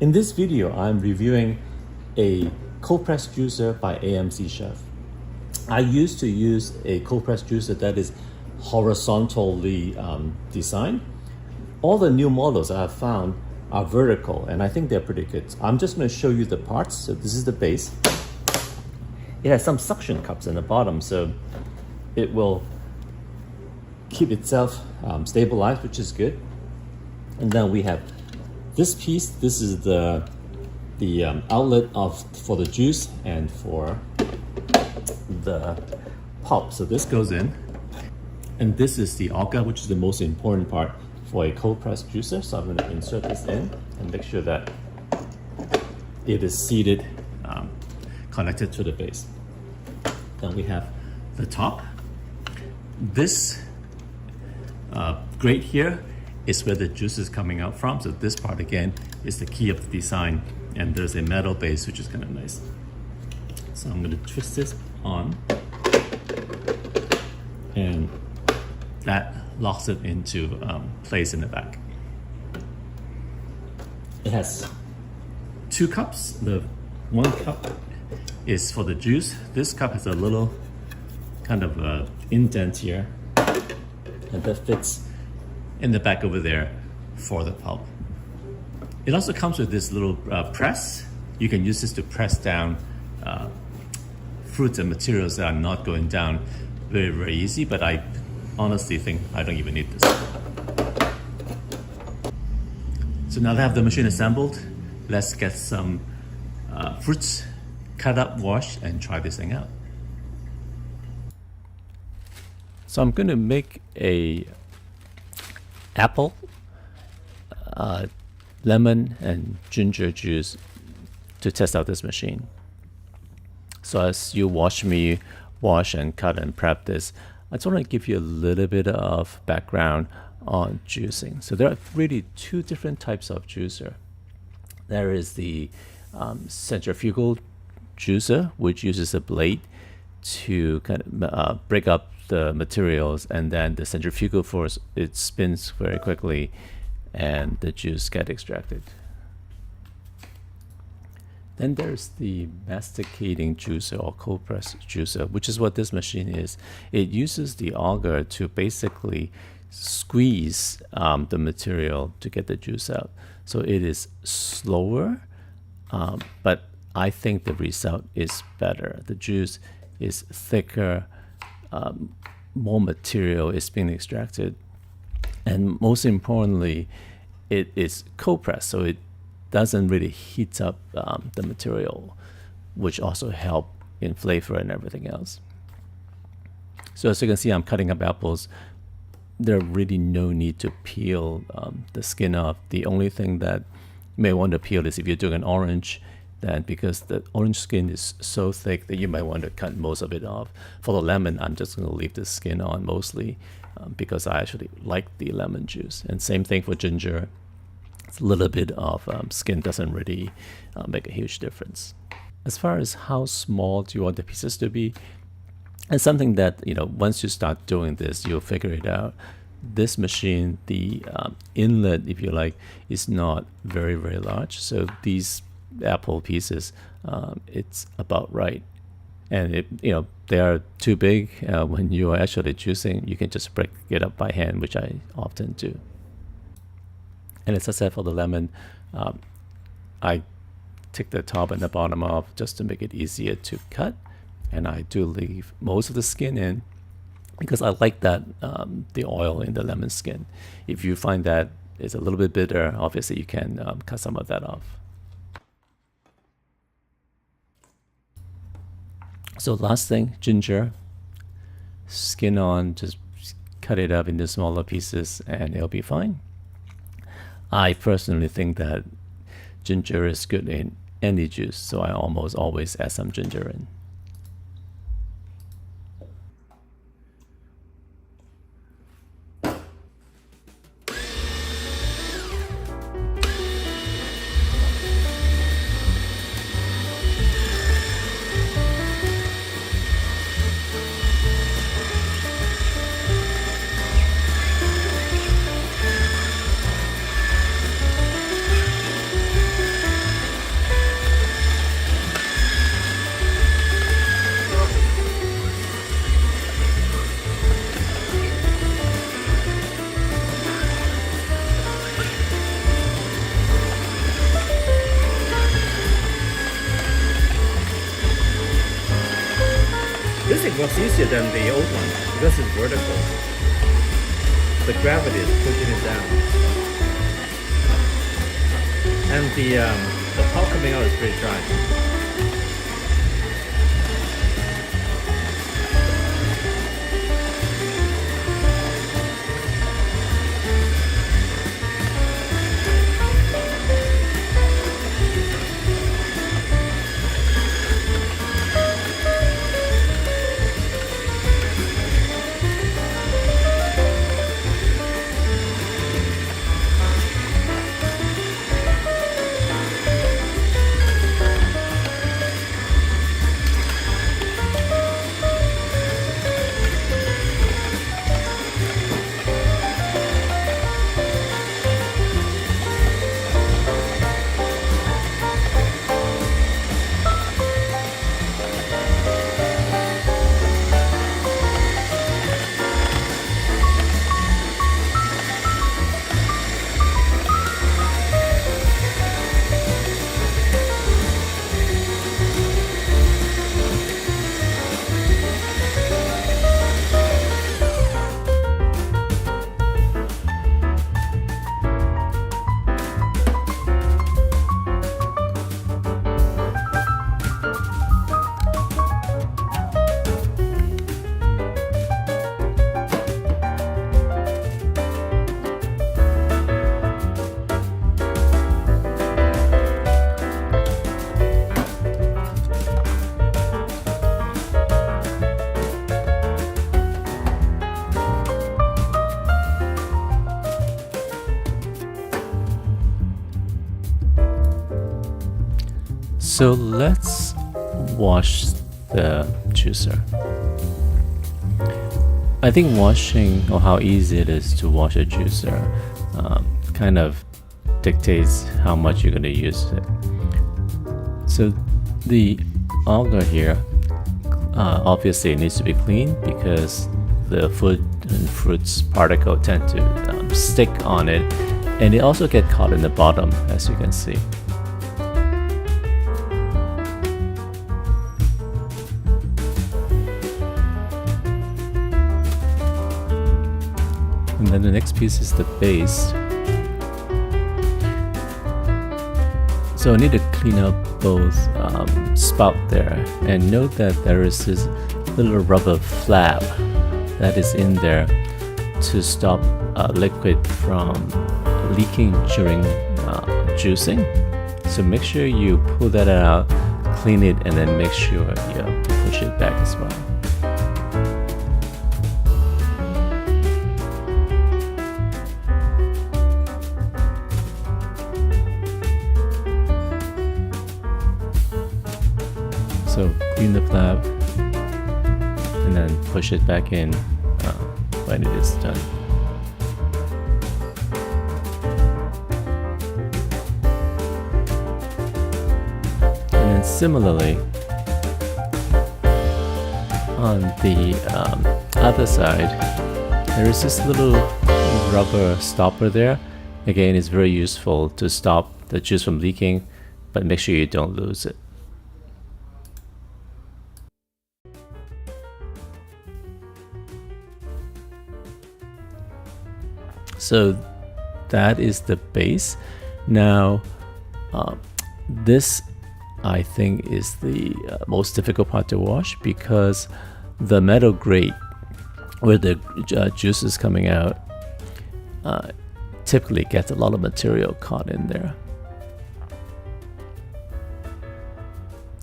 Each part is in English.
In this video, I'm reviewing a cold press juicer by AMZCHEF. I used to use a cold press juicer that is horizontally designed. All the new models I have found are vertical, and I think they're pretty good. I'm just going to show you the parts. So this is the base. It has some suction cups in the bottom, so it will keep itself stabilized, which is good. And then we have this piece. This is the outlet for the juice and for the pulp. So this goes in, and this is the auger, which is the most important part for a cold press juicer. So I'm going to insert this in and make sure that it is seated, connected to the base. Then we have the top. This grate here is where the juice is coming out from. So this part again is the key of the design, and there's a metal base which is kind of nice. So I'm going to twist this on, and that locks it into place in the back. It has two cups. The one cup is for the juice. This cup has a little kind of indent here, and that fits in the back over there for the pulp. It also comes with this little press. You can use this to press down fruits and materials that are not going down very, very easy, but I honestly think I don't even need this. So now that I have the machine assembled, let's get some fruits cut up, washed, and try this thing out. So I'm going to make a apple, lemon, and ginger juice to test out this machine. So as you watch me wash and cut and prep this, I just want to give you a little bit of background on juicing. So there are really two different types of juicer. There is the centrifugal juicer, which uses a blade to kind of break up the materials, and then the centrifugal force, it spins very quickly and the juice gets extracted. Then there's the masticating juicer or cold press juicer, which is what this machine is. It uses the auger to basically squeeze the material to get the juice out. So it is slower, but I think the result is better. The juice is thicker, more material is being extracted, and most importantly, it is cold press, so it doesn't really heat up the material, which also help in flavor and everything else. So as you can see, I'm cutting up apples. There really no need to peel the skin off. The only thing that you may want to peel is if you're doing an orange, then because the orange skin is so thick that you might want to cut most of it off. For the lemon, I'm just going to leave the skin on mostly because I actually like the lemon juice. And same thing for ginger. A little bit of skin doesn't really make a huge difference. As far as how small do you want the pieces to be, it's something that, you know, once you start doing this, you'll figure it out. This machine, the inlet, if you like, is not very, very large. So these apple pieces, it's about right. And they are too big. When you are actually juicing, you can just break it up by hand, which I often do. And as I said, for the lemon, I take the top and the bottom off just to make it easier to cut. And I do leave most of the skin in because I like that the oil in the lemon skin. If you find that it's a little bit bitter, obviously you can cut some of that off. So last thing, ginger, skin on, just cut it up into smaller pieces and it'll be fine. I personally think that ginger is good in any juice, so I almost always add some ginger in. it was easier than the old one because it's vertical. The gravity is pushing it down, and the pulp coming out is pretty dry. So let's wash the juicer. I think washing, or how easy it is to wash a juicer, kind of dictates how much you're going to use it. So the auger here, obviously it needs to be clean because the food and fruits particle tend to stick on it, and it also get caught in the bottom, as you can see. And then the next piece is the base. So I need to clean up both spout there, and note that there is this little rubber flap that is in there to stop liquid from leaking during juicing. So make sure you pull that out, clean it, and then make sure you push it back as well. So clean the flap and then push it back in when it is done. And then similarly, on the other side, there is this little rubber stopper there. Again, it's very useful to stop the juice from leaking, but make sure you don't lose it. So that is the base. Now, this I think is the most difficult part to wash, because the metal grate where the juice is coming out typically gets a lot of material caught in there.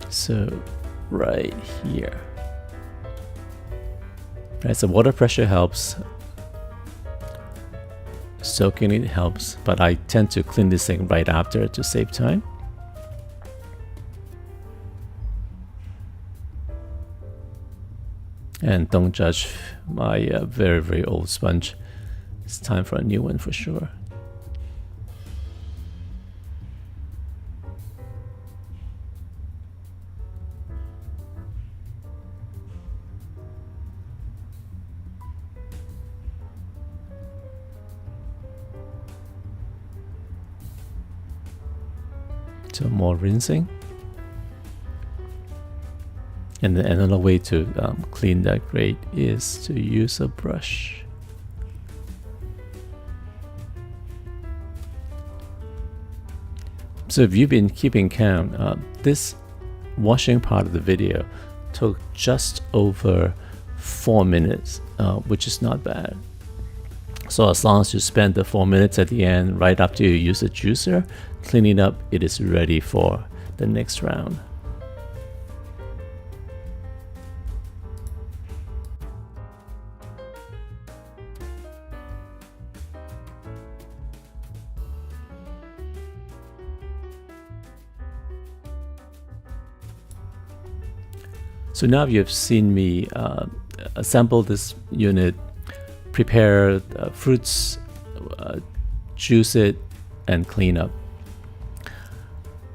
So right here. Right, so water pressure helps. Soaking it helps, but I tend to clean this thing right after to save time. And don't judge my very, very old sponge. It's time for a new one for sure. So more rinsing. And another way to clean that grate is to use a brush. So if you've been keeping count, this washing part of the video took just over 4 minutes, which is not bad. So as long as you spend the 4 minutes at the end, right after you use the juicer, cleaning up, it is ready for the next round. So now you've seen me assemble this unit, prepare fruits, juice it, and clean up.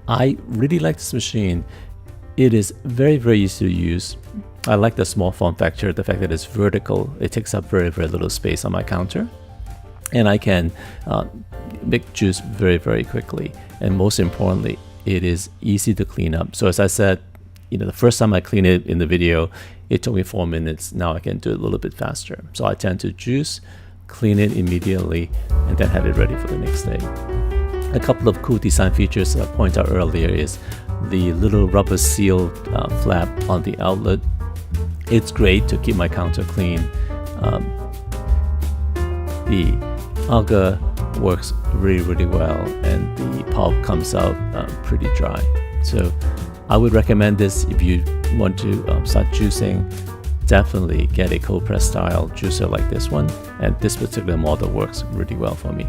I really like this machine. It is very, very easy to use. I like the small form factor, the fact that it's vertical. It takes up very, very little space on my counter. And I can make juice very, very quickly. And most importantly, it is easy to clean up. So as I said, the first time I cleaned it in the video, it took me 4 minutes. Now I can do it a little bit faster. So I tend to juice, clean it immediately, and then have it ready for the next day. A couple of cool design features I pointed out earlier is the little rubber seal flap on the outlet. It's great to keep my counter clean. The Auger works really, really well, and the pulp comes out pretty dry. So I would recommend this if you want to start juicing. Definitely get a cold press style juicer like this one, and this particular model works really well for me.